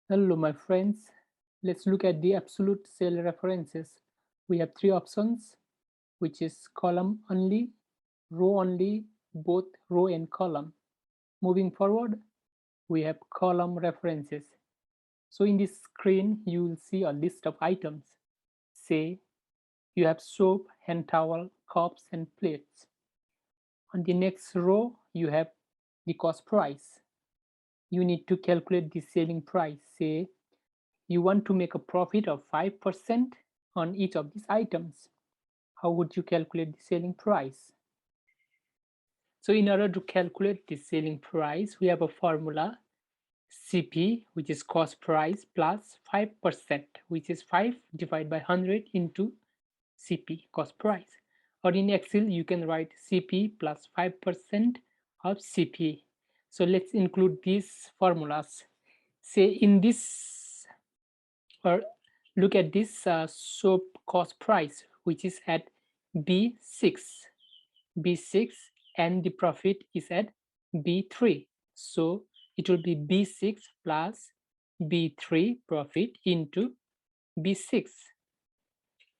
Hello, my friends. Let's look at the absolute cell references. We have three options, which is column only, row only, both row and column. Moving forward, we have column references. So in this screen, you will see a list of items. Say you have soap, hand towel, cups, and plates. On the next row, you have the cost price. You need to calculate the selling price. Say you want to make a profit of 5% on each of these items. How would you calculate the selling price? So in order to calculate the selling price, we have a formula CP, which is cost price, plus 5%, which is 5 divided by 100 into CP, cost price. Or in Excel, you can write CP plus 5% of CP. So let's include these formulas. Say in this, or look at this soap cost price, which is at B6, and the profit is at B3. So it will be B6 plus B3 profit into B6.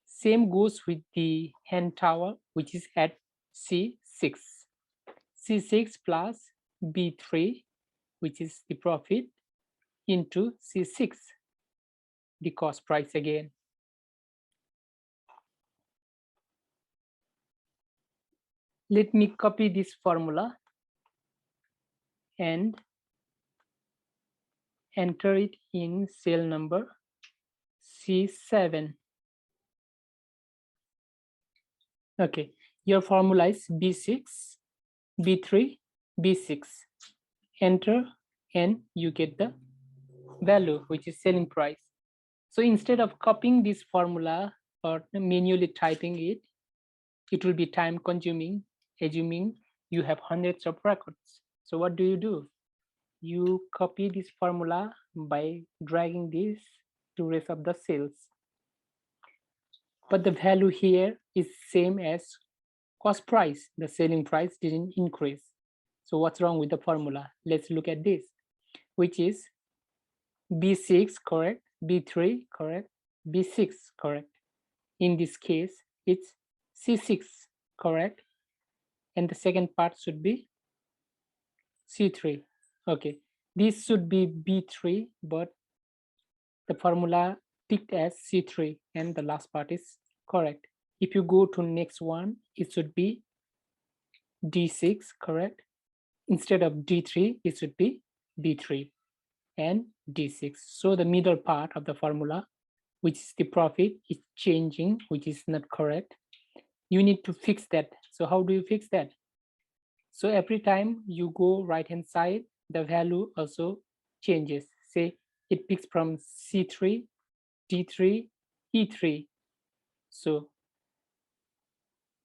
Same goes with the hand towel, which is at C6. C6 plus B3, which is the profit, into C6, the cost price again. Let me copy this formula and enter it in cell number C7. Okay, your formula is B6, B3, B6. Enter and you get the value, which is selling price. So instead of copying this formula or manually typing it, it will be time consuming, assuming you have hundreds of records. So what do? You copy this formula by dragging this to rest of the cells. But the value here is same as cost price. The selling price didn't increase. So what's wrong with the formula? Let's look at this, which is B6 correct, B3 correct, B6 correct. In this case, it's C6 correct, and the second part should be C3. Okay, this should be B3, but the formula picked as C3 and the last part is correct. If you go to next one, it should be D6 correct. Instead of D3, it should be B3 and D6. So the middle part of the formula, which is the profit, is changing, which is not correct. You need to fix that. So how do you fix that? So every time you go right hand side, the value also changes. Say it picks from C3, D3, E3. So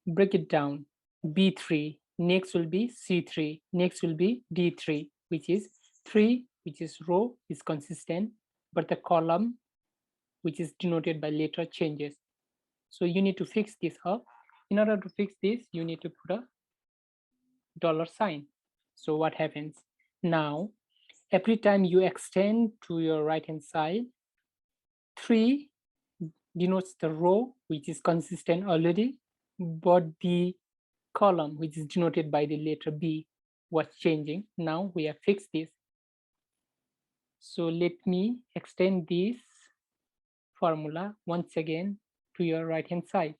break it down. B3, next will be C3, next will be D3, which is 3, which is row, is consistent, but the column, which is denoted by letter, changes. So you need to fix this up. In order to fix this, you need to put a $sign. So what happens? Now, every time you extend to your right hand side, 3 denotes the row, which is consistent already, but the column, which is denoted by the letter B, was changing. Now we have fixed this. So let me extend this formula once again to your right hand side,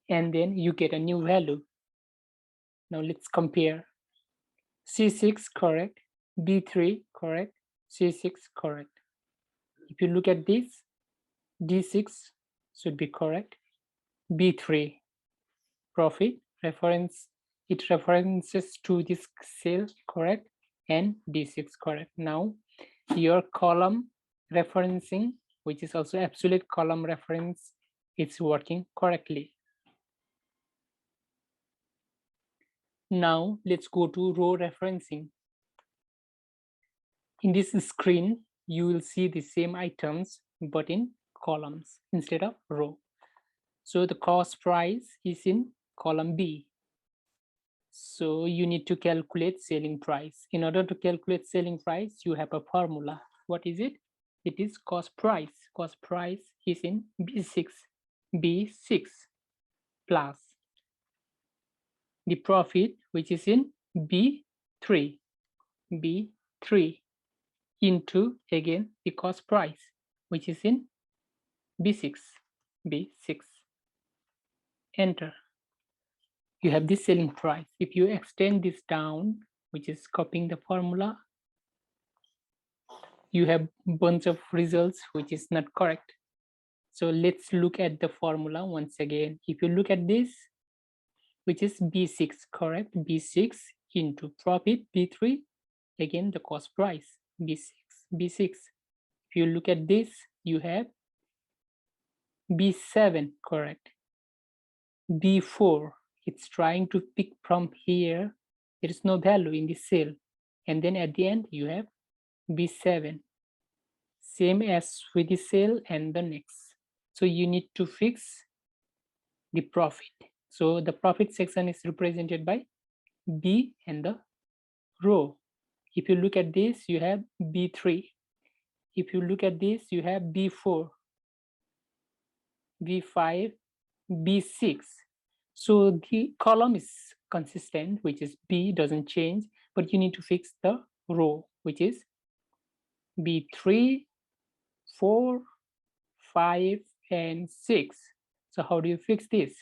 and then you get a new value. Now let's compare. C6 correct, B3 correct, C6 correct. If you look at this, D6 should be correct, B3 profit reference, it references to this cell correct, and D6 correct. Now your column referencing, which is also absolute column reference, it's working correctly. Now let's go to row referencing. In this screen, you will see the same items, but in columns instead of row. So the cost price is in column B. So you need to calculate selling price. In order to calculate selling price, you have a formula. What is it? it is cost price. Cost price is in B6 plus the profit, which is in B3 into again the cost price, which is in B6. Enter. You have this selling price. If you extend this down, which is copying the formula, you have a bunch of results which is not correct. So let's look at the formula once again. If you look at this, which is B6, correct? B6 into profit, B3, again the cost price, B6. If you look at this, you have B7, correct? B4, it's trying to pick from here. There is no value in the cell. And then at the end, you have B7. Same as with the cell and the next. So you need to fix the profit. So the profit section is represented by B and the row. If you look at this, you have B3. If you look at this, you have B4, B5, B6. So the column is consistent, which is B doesn't change, but you need to fix the row, which is B3, 4, 5, and 6. So how do you fix this?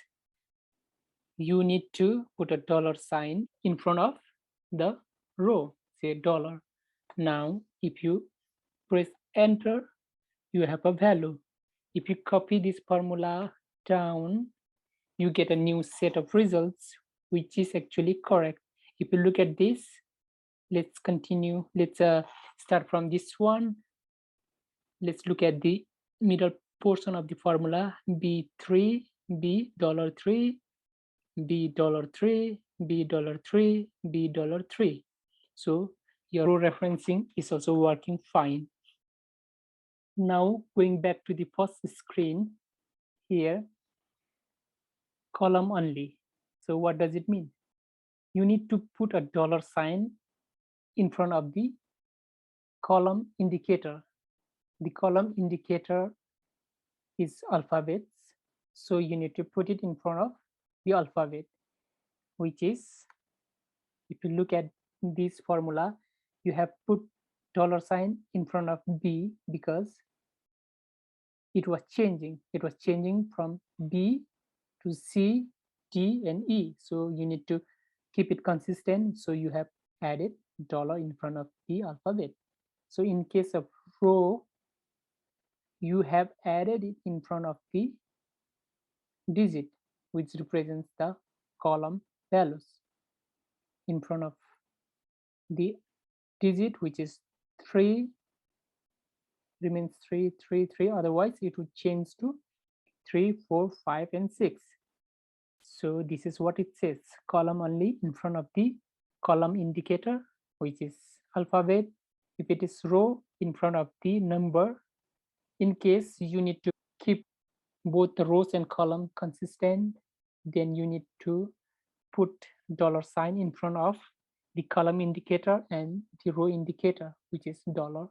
You need to put a dollar sign in front of the row, say dollar. Now, if you press enter, you have a value. If you copy this formula down, you get a new set of results, which is actually correct. If you look at this, let's continue. Let's start from this one. Let's look at the middle portion of the formula, B3, B $3, B $3, B $3, B $3. So your row referencing is also working fine. Now going back to the first screen here, column only. So what does it mean? You need to put a dollar sign in front of the column indicator. The column indicator is alphabets. So you need to put it in front of the alphabet, which is, if you look at this formula, you have put dollar sign in front of B because it was changing. It was changing from B to C, D, and E. So you need to keep it consistent. So you have added dollar in front of the alphabet. So in case of row, you have added it in front of the digit, which represents the column values in front of the digit, which is 3, remains 3, 3, 3. Otherwise, it would change to 3, 4, 5, and 6. So this is what it says, column only in front of the column indicator, which is alphabet. If it is row, in front of the number. In case you need to keep both the rows and column consistent, then you need to put dollar sign in front of the column indicator and the row indicator, which is dollar.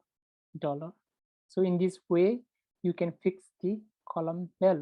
So in this way, you can fix the column value.